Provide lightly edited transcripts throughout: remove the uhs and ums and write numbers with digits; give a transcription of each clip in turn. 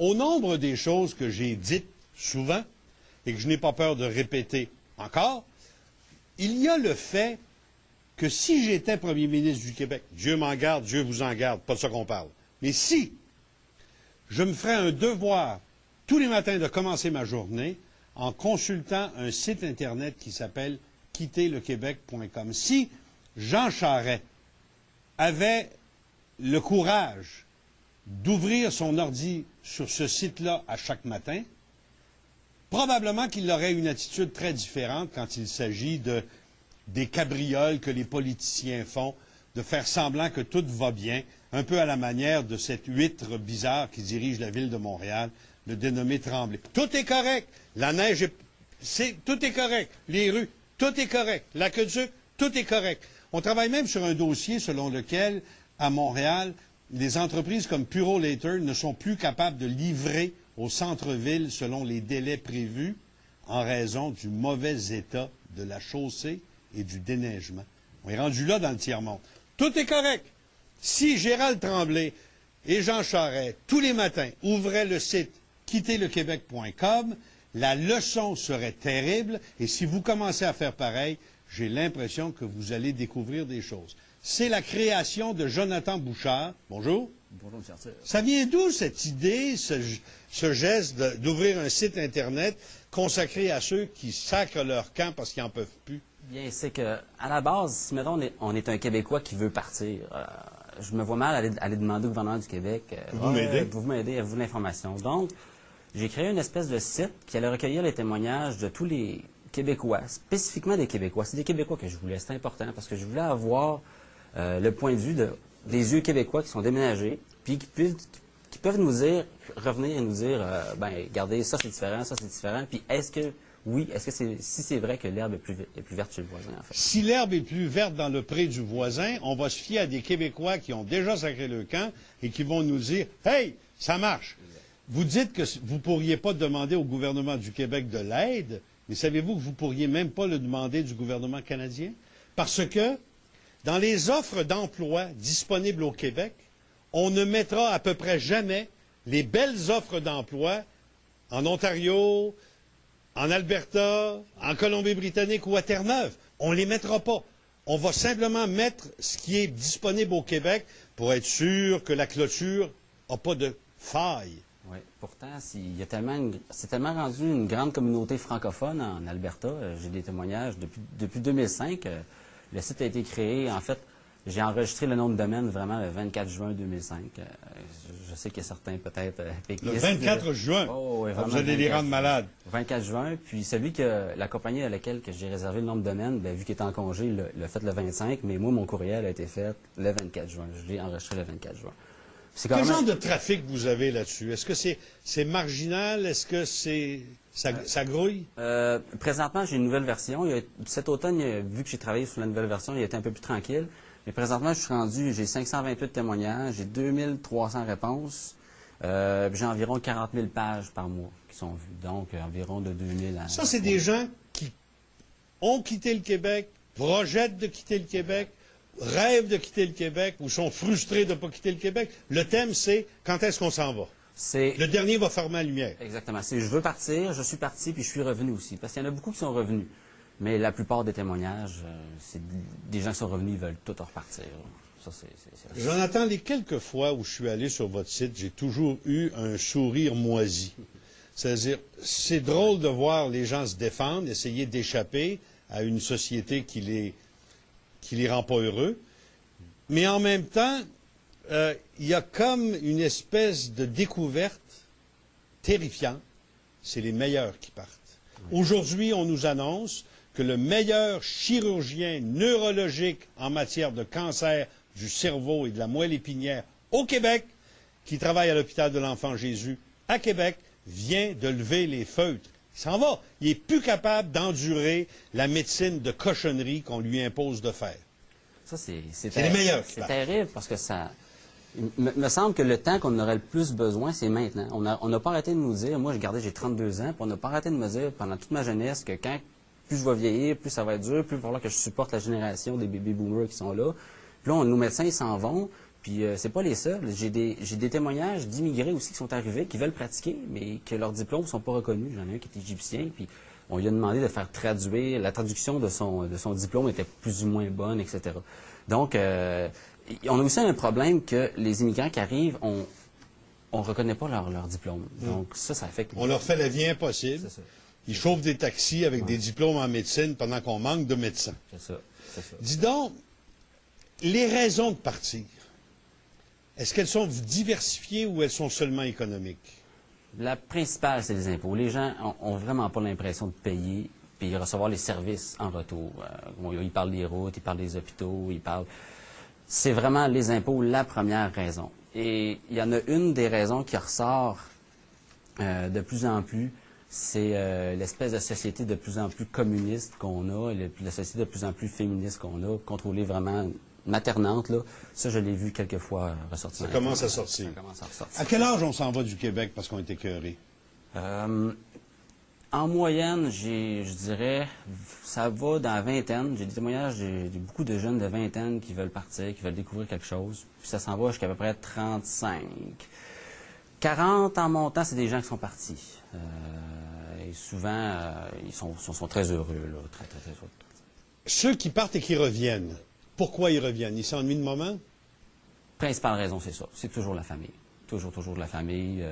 au nombre des choses que j'ai dites souvent et que je n'ai pas peur de répéter encore, il y a le fait que si j'étais premier ministre du Québec, Dieu m'en garde, Dieu vous en garde, pas de ça qu'on parle, mais si je me ferais un devoir tous les matins de commencer ma journée en consultant un site Internet qui s'appelle quitterlequebec.com. Si Jean Charest avait le courage d'ouvrir son ordi sur ce site-là à chaque matin, probablement qu'il aurait une attitude très différente quand il s'agit des cabrioles que les politiciens font, de faire semblant que tout va bien, un peu à la manière de cette huître bizarre qui dirige la ville de Montréal, le dénommé Tremblay. Tout est correct. La neige, tout est correct. Les rues, tout est correct. L'aqueduc, tout est correct. On travaille même sur un dossier selon lequel, à Montréal, les entreprises comme Purolator ne sont plus capables de livrer au centre-ville selon les délais prévus en raison du mauvais état de la chaussée et du déneigement. On est rendu là dans le tiers-monde. Tout est correct. Si Gérald Tremblay et Jean Charest, tous les matins, ouvraient le site quitterlequebec.com, la leçon serait terrible, et si vous commencez à faire pareil, j'ai l'impression que vous allez découvrir des choses. C'est la création de Jonathan Bouchard. Bonjour. Bonjour, M. Arthur. Ça vient d'où cette idée, ce geste d'ouvrir un site Internet consacré à ceux qui sacrent leur camp parce qu'ils n'en peuvent plus? Bien, c'est que à la base, si mettons on est un Québécois qui veut partir, je me vois mal aller demander au gouvernement du Québec vous m'aidez? Vous m'aider, avez-vous l'information? Donc, j'ai créé une espèce de site qui allait recueillir les témoignages de tous les Québécois, spécifiquement des Québécois. C'est des Québécois que je voulais, c'est important, parce que je voulais avoir le point de vue des yeux Québécois qui sont déménagés, puis qui peuvent nous dire, revenir et nous dire, regardez, ça c'est différent, puis si c'est vrai que l'herbe est plus verte chez le voisin, en fait. Si l'herbe est plus verte dans le pré du voisin, on va se fier à des Québécois qui ont déjà sacré le camp et qui vont nous dire « Hey, ça marche! » Vous dites que vous ne pourriez pas demander au gouvernement du Québec de l'aide, mais savez-vous que vous ne pourriez même pas le demander du gouvernement canadien? Parce que dans les offres d'emploi disponibles au Québec, on ne mettra à peu près jamais les belles offres d'emploi en Ontario, en Alberta, en Colombie-Britannique ou à Terre-Neuve. On ne les mettra pas. On va simplement mettre ce qui est disponible au Québec pour être sûr que la clôture n'a pas de faille. Oui, pourtant, c'est tellement rendu une grande communauté francophone en Alberta. J'ai des témoignages depuis 2005. Le site a été créé, en fait, j'ai enregistré le nom de domaine vraiment le 24 juin 2005. Je sais qu'il y a certains peut-être péquistes. Le 24 juin? Oh, oui, vous allez les rendre malades. 24 juin, puis celui que la compagnie à laquelle j'ai réservé le nom de domaine, vu qu'il est en congé, il l'a fait le 25, mais moi, mon courriel a été fait le 24 juin. Je l'ai enregistré le 24 juin. Quel genre de trafic vous avez là-dessus? Est-ce que c'est marginal? Est-ce que ça grouille? Présentement, j'ai une nouvelle version. Cet automne, vu que j'ai travaillé sur la nouvelle version, il a été un peu plus tranquille. Mais présentement, j'ai 528 témoignages, j'ai 2300 réponses, j'ai environ 40 000 pages par mois qui sont vues. Donc, environ de 2000 à... Ça, c'est des gens qui ont quitté le Québec, projettent de quitter le Québec, rêvent de quitter le Québec ou sont frustrés de ne pas quitter le Québec. Le thème, c'est quand est-ce qu'on s'en va? Le dernier va fermer la lumière. Exactement. C'est je veux partir, je suis parti, puis je suis revenu aussi. Parce qu'il y en a beaucoup qui sont revenus. Mais la plupart des témoignages, c'est des gens qui sont revenus, ils veulent tout repartir. Ça, c'est... Jonathan, les quelques fois où je suis allé sur votre site, j'ai toujours eu un sourire moisi. C'est-à-dire, c'est drôle de voir les gens se défendre, essayer d'échapper à une société qui les rend pas heureux. Mais en même temps, il y a comme une espèce de découverte terrifiante. C'est les meilleurs qui partent. Aujourd'hui, on nous annonce que le meilleur chirurgien neurologique en matière de cancer du cerveau et de la moelle épinière au Québec, qui travaille à l'hôpital de l'Enfant Jésus à Québec, vient de lever les feutres. Il s'en va. Il n'est plus capable d'endurer la médecine de cochonnerie qu'on lui impose de faire. Ça, c'est les meilleurs. C'est terrible parce que ça... Il me semble que le temps qu'on aurait le plus besoin, c'est maintenant. On n'a pas arrêté de nous dire, moi j'ai 32 ans, puis on n'a pas arrêté de me dire pendant toute ma jeunesse que plus je vais vieillir, plus ça va être dur, plus il va falloir que je supporte la génération des baby boomers qui sont là. Puis là, nos médecins, ils s'en vont, Puis c'est pas les seuls. J'ai des témoignages d'immigrés aussi qui sont arrivés, qui veulent pratiquer, mais que leurs diplômes ne sont pas reconnus. J'en ai un qui est égyptien, puis on lui a demandé de faire traduire. La traduction de son diplôme était plus ou moins bonne, etc. Donc, on a aussi un problème que les immigrants qui arrivent, on ne reconnaît pas leur diplôme. Donc, ça affecte... On leur fait la vie impossible. C'est ça. Ils chauffent des taxis avec des diplômes en médecine pendant qu'on manque de médecins. C'est ça. Dis donc, les raisons de partir, est-ce qu'elles sont diversifiées ou elles sont seulement économiques? La principale, c'est les impôts. Les gens ont vraiment pas l'impression de payer puis recevoir les services en retour. Ils parlent des routes, ils parlent des hôpitaux, ils parlent... C'est vraiment les impôts la première raison. Et il y en a une des raisons qui ressort de plus en plus, c'est l'espèce de société de plus en plus communiste qu'on a, et la société de plus en plus féministe qu'on a, contrôlée vraiment maternante, là. Ça, je l'ai vu quelques fois ressortir. Ça commence à sortir. Ça commence à ressortir. À quel âge on s'en va du Québec parce qu'on est écœuré? En moyenne, je dirais, ça va dans la vingtaine. J'ai des témoignages, j'ai beaucoup de jeunes de vingtaine qui veulent partir, qui veulent découvrir quelque chose. Puis ça s'en va jusqu'à peu près 35. 40 en montant, c'est des gens qui sont partis. Et souvent, ils sont très heureux, là, très heureux. Ceux qui partent et qui reviennent, pourquoi ils reviennent? Ils s'ennuient de moment? Principale raison, c'est ça. C'est toujours la famille. Toujours la famille.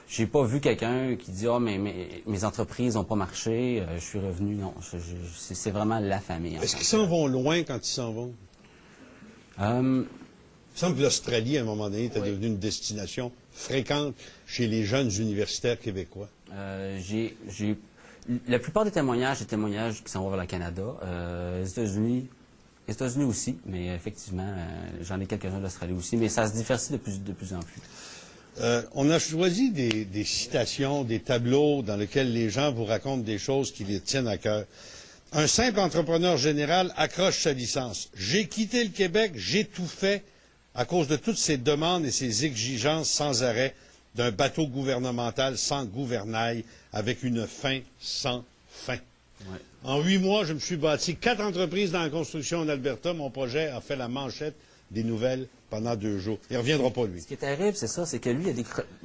J'ai pas vu quelqu'un qui dit « Ah, mais mes entreprises n'ont pas marché, je suis revenu. » Non, c'est vraiment la famille. Est-ce qu'ils s'en vont loin quand ils s'en vont? Il me semble que l'Australie, à un moment donné, était devenue une destination fréquente chez les jeunes universitaires québécois. La plupart des témoignages, c'est des témoignages qui s'en vont vers le Canada. Les États-Unis aussi, mais effectivement, j'en ai quelques-uns d'Australie aussi, mais ça se diversifie de plus en plus. On a choisi des citations, des tableaux dans lesquels les gens vous racontent des choses qui les tiennent à cœur. Un simple entrepreneur général accroche sa licence. J'ai quitté le Québec, j'ai tout fait à cause de toutes ces demandes et ces exigences sans arrêt d'un bateau gouvernemental sans gouvernail avec une fin sans fin. Ouais. En 8 mois, je me suis bâti 4 entreprises dans la construction en Alberta. Mon projet a fait la manchette des nouvelles pendant 2 jours. Il ne reviendra pas, lui. Ce qui est terrible, c'est ça, c'est que lui,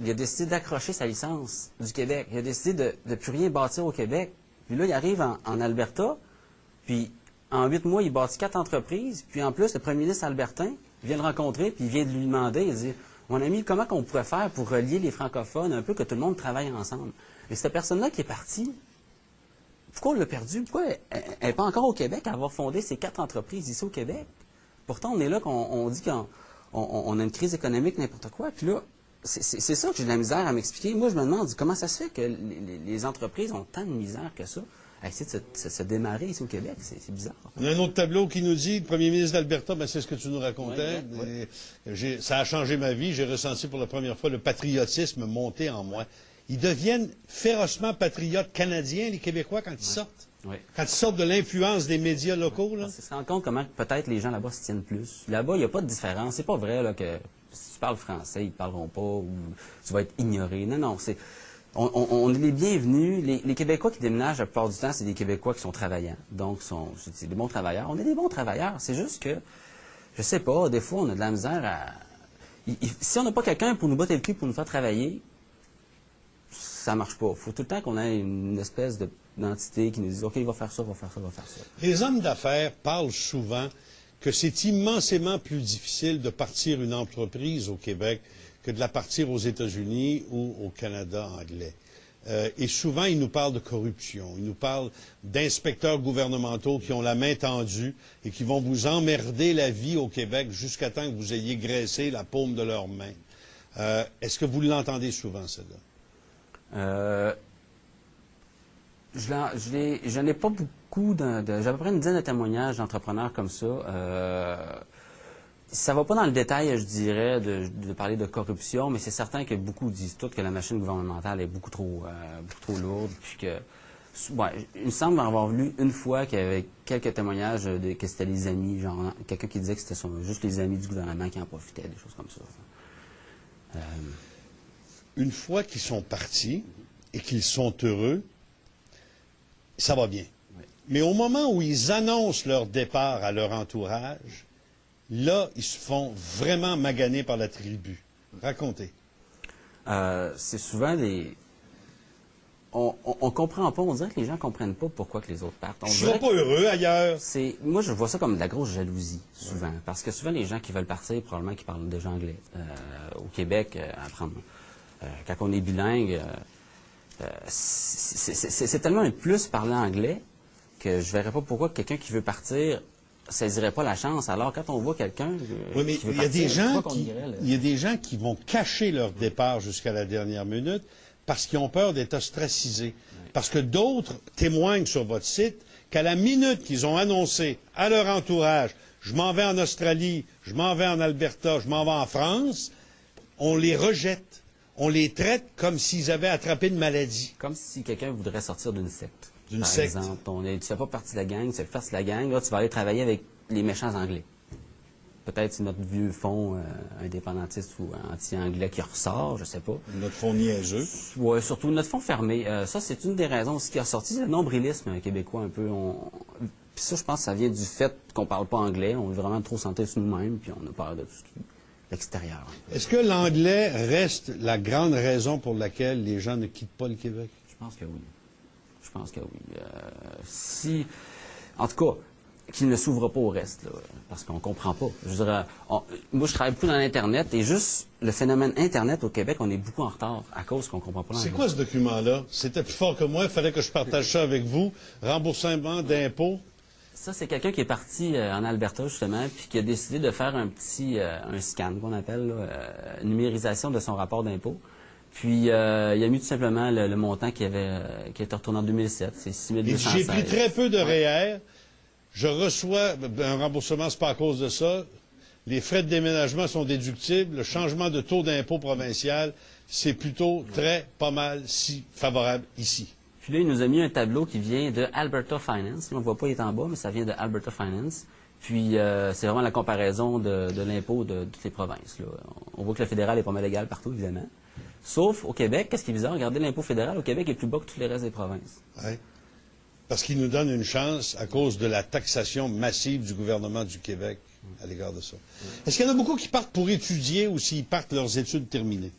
il a décidé d'accrocher sa licence du Québec. Il a décidé de ne plus rien bâtir au Québec. Puis là, il arrive en Alberta, puis en 8 mois, il bâtit 4 entreprises. Puis en plus, le premier ministre albertain vient le rencontrer, puis il vient de lui demander, il dit « Mon ami, comment on pourrait faire pour relier les francophones, un peu que tout le monde travaille ensemble? » Et cette personne-là qui est partie, pourquoi on l'a perdue? Pourquoi elle n'est pas encore au Québec à avoir fondé ces 4 entreprises ici au Québec? Pourtant, on est là qu'on dit qu'on a une crise économique, n'importe quoi. Puis là, c'est ça que j'ai de la misère à m'expliquer. Moi, je me demande comment ça se fait que les entreprises ont tant de misère que ça à essayer de se démarrer ici au Québec. C'est bizarre. On a un autre tableau qui nous dit, le premier ministre d'Alberta, ben c'est ce que tu nous racontais. Ça a changé ma vie. J'ai ressenti pour la première fois le patriotisme monter en moi. Ils deviennent férocement patriotes canadiens, les Québécois, quand ils sortent. Oui. Quand ils sortent de l'influence des médias locaux, là. On se rend compte comment peut-être les gens là-bas se tiennent plus. Là-bas, il n'y a pas de différence. C'est pas vrai là, que si tu parles français, ils ne parleront pas ou tu vas être ignoré. Non, c'est... On est les bienvenus. Les Québécois qui déménagent, la plupart du temps, c'est des Québécois qui sont travaillants. Donc, c'est des bons travailleurs. On est des bons travailleurs. C'est juste que, je sais pas, des fois, on a de la misère à... Si on n'a pas quelqu'un pour nous botter le cul, pour nous faire travailler, ça marche pas. Il faut tout le temps qu'on ait une espèce d'entité qui nous dise « OK, il va faire ça, va faire ça, va faire ça ». Les hommes d'affaires parlent souvent que c'est immensément plus difficile de partir une entreprise au Québec que de la partir aux États-Unis ou au Canada anglais. Et souvent, ils nous parlent de corruption. Ils nous parlent d'inspecteurs gouvernementaux qui ont la main tendue et qui vont vous emmerder la vie au Québec jusqu'à temps que vous ayez graissé la paume de leurs mains. Est-ce que vous l'entendez souvent, celle-là? Je n'ai pas beaucoup j'ai à peu près une dizaine de témoignages d'entrepreneurs comme ça. Ça va pas dans le détail, je dirais, de parler de corruption, mais c'est certain que beaucoup disent tout que la machine gouvernementale est beaucoup trop lourde, puis que... il me semble avoir vu une fois qu'il y avait quelques témoignages que c'était les amis, genre quelqu'un qui disait que c'était juste les amis du gouvernement qui en profitaient, des choses comme ça. Une fois qu'ils sont partis et qu'ils sont heureux, ça va bien. Oui. Mais au moment où ils annoncent leur départ à leur entourage, là, ils se font vraiment maganer par la tribu. Racontez. C'est souvent des... On comprend pas, on dirait que les gens comprennent pas pourquoi que les autres partent. Je ne serais pas heureux ailleurs. Moi, je vois ça comme de la grosse jalousie, souvent. Parce que souvent, les gens qui veulent partir, probablement qu'ils parlent déjà anglais. Au Québec, apprendre. Quand on est bilingue, c'est tellement un plus parler anglais que je verrais pas pourquoi quelqu'un qui veut partir saisirait pas la chance. Alors, quand on voit quelqu'un Oui, mais qui veut il y a des gens pourquoi qu'on irait, là? il y a des gens qui vont cacher leur départ jusqu'à la dernière minute parce qu'ils ont peur d'être ostracisés. Parce que d'autres témoignent sur votre site qu'à la minute qu'ils ont annoncé à leur entourage, je m'en vais en Australie, je m'en vais en Alberta, je m'en vais en France, on les rejette. On les traite comme s'ils avaient attrapé une maladie. Comme si quelqu'un voudrait sortir d'une secte. D'une Par secte. exemple, tu fais pas partie de la gang, tu fais partie de la gang, là, tu vas aller travailler avec les méchants anglais. Peut-être c'est notre vieux fond indépendantiste ou anti-anglais qui ressort, je sais pas. Notre fond niaiseux. Oui, surtout notre fond fermé. Ça, c'est une des raisons aussi qui a sorti, c'est le nombrilisme québécois un peu. Puis ça, je pense que ça vient du fait qu'on parle pas anglais, on veut vraiment trop sentir sur nous-mêmes, puis on a peur de tout ce qui est l'extérieur. Est-ce que l'anglais reste la grande raison pour laquelle les gens ne quittent pas le Québec? Je pense que oui. Je pense que oui. En tout cas, qu'il ne s'ouvre pas au reste, là, parce qu'on comprend pas. Je dirais, moi, je travaille beaucoup dans l'Internet, et juste le phénomène Internet au Québec, on est beaucoup en retard à cause qu'on comprend pas l'anglais. C'est quoi ce document-là? C'était plus fort que moi, il fallait que je partage ça avec vous. Remboursement d'impôts. Ça, c'est quelqu'un qui est parti en Alberta, justement, puis qui a décidé de faire un petit un scan, qu'on appelle, numérisation de son rapport d'impôt. Puis, il a mis tout simplement le montant qui était retourné en 2007. C'est 6 216. J'ai pris très peu de REER. Je reçois un remboursement, c'est pas à cause de ça. Les frais de déménagement sont déductibles. Le changement de taux d'impôt provincial, c'est plutôt pas mal, si favorable ici. Puis là, il nous a mis un tableau qui vient de Alberta Finance. On ne voit pas, il est en bas, mais ça vient de Alberta Finance. Puis, c'est vraiment la comparaison de l'impôt de toutes les provinces, là. On voit que le fédéral est pas mal égal partout, évidemment. Sauf au Québec, qu'est-ce qui est bizarre? Regardez, l'impôt fédéral au Québec est plus bas que tous les restes des provinces. Ouais. Parce qu'il nous donne une chance à cause de la taxation massive du gouvernement du Québec à l'égard de ça. Est-ce qu'il y en a beaucoup qui partent pour étudier ou s'ils partent leurs études terminées?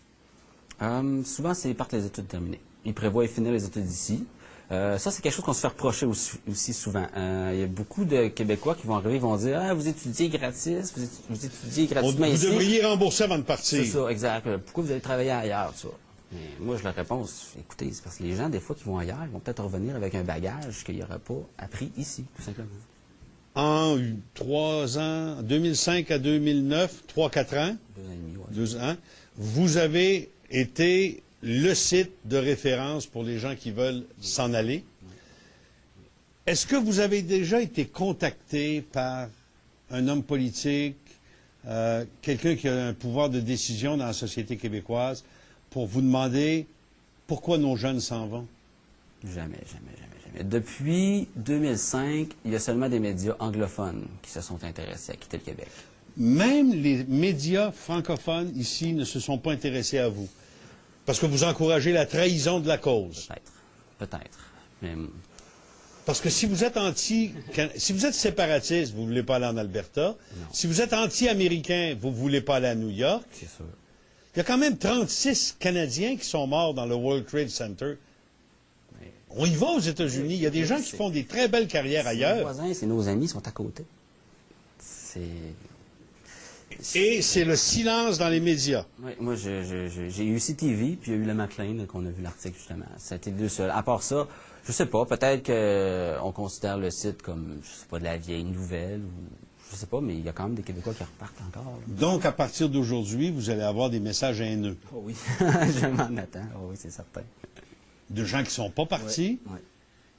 Souvent, c'est ils partent les études terminées. Ils prévoient finir les études ici. Ça, c'est quelque chose qu'on se fait reprocher aussi souvent. Il y a beaucoup de Québécois qui vont arriver et vont dire « Ah, vous étudiez gratis, vous étudiez gratuitement ici. » Vous devriez rembourser avant de partir. C'est ça, exact. Pourquoi vous allez travailler ailleurs, ça? Mais moi, je leur réponds, écoutez, c'est parce que les gens, des fois, qui vont ailleurs, ils vont peut-être revenir avec un bagage qu'ils n'auraient pas appris ici, tout simplement. En 3 ans, 2005 à 2009, 3-4 ans, 2 ans et demi, ouais. 2 ans, vous avez été le site de référence pour les gens qui veulent s'en aller. Est-ce que vous avez déjà été contacté par un homme politique, quelqu'un qui a un pouvoir de décision dans la société québécoise, pour vous demander pourquoi nos jeunes s'en vont? Jamais. Depuis 2005, il y a seulement des médias anglophones qui se sont intéressés à quitter le Québec. Même les médias francophones ici ne se sont pas intéressés à vous. Parce que vous encouragez la trahison de la cause. Peut-être. Mais... Parce que si vous êtes si vous êtes séparatiste, vous ne voulez pas aller en Alberta. Non. Si vous êtes anti-américain, vous ne voulez pas aller à New York. C'est sûr. Il y a quand même 36 Canadiens qui sont morts dans le World Trade Center. Mais... On y va aux États-Unis. Il y a des gens qui font des très belles carrières ailleurs. Nos voisins, c'est nos amis, sont à côté. Et c'est le silence dans les médias. Oui, moi, j'ai eu CTV, puis il y a eu le McLean, qu'on a vu l'article, justement. C'était les deux seuls. À part ça, je sais pas, peut-être qu'on considère le site comme, je sais pas, de la vieille nouvelle, ou je sais pas, mais il y a quand même des Québécois qui repartent encore, là. Donc, à partir d'aujourd'hui, vous allez avoir des messages haineux. Oh oui, je m'en attends. Oh oui, c'est certain. De gens qui ne sont pas partis Oui.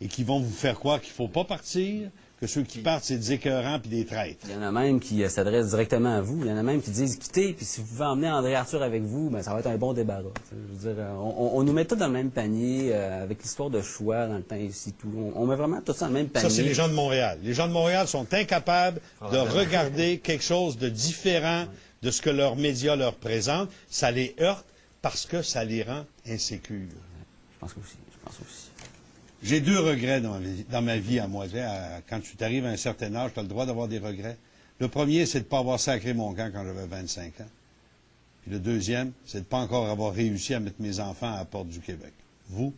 et qui vont vous faire croire qu'il ne faut pas partir, que ceux qui partent, c'est des écœurants puis des traîtres. Il y en a même qui s'adressent directement à vous. Il y en a même qui disent quittez, puis si vous pouvez emmener André Arthur avec vous, ben, ça va être un bon débarras. Je veux dire, on nous met tous dans le même panier, avec l'histoire de choix dans le temps ici, tout. On met vraiment tout ça dans le même panier. Ça, c'est les gens de Montréal. Les gens de Montréal sont incapables de regarder quelque chose de différent de ce que leurs médias leur présentent. Ça les heurte parce que ça les rend insécures. Je pense aussi. J'ai 2 regrets dans ma vie à moi. Quand tu t'arrives à un certain âge, tu as le droit d'avoir des regrets. Le premier, c'est de ne pas avoir sacré mon camp quand j'avais 25 ans. Puis le deuxième, c'est de ne pas encore avoir réussi à mettre mes enfants à la porte du Québec. Vous,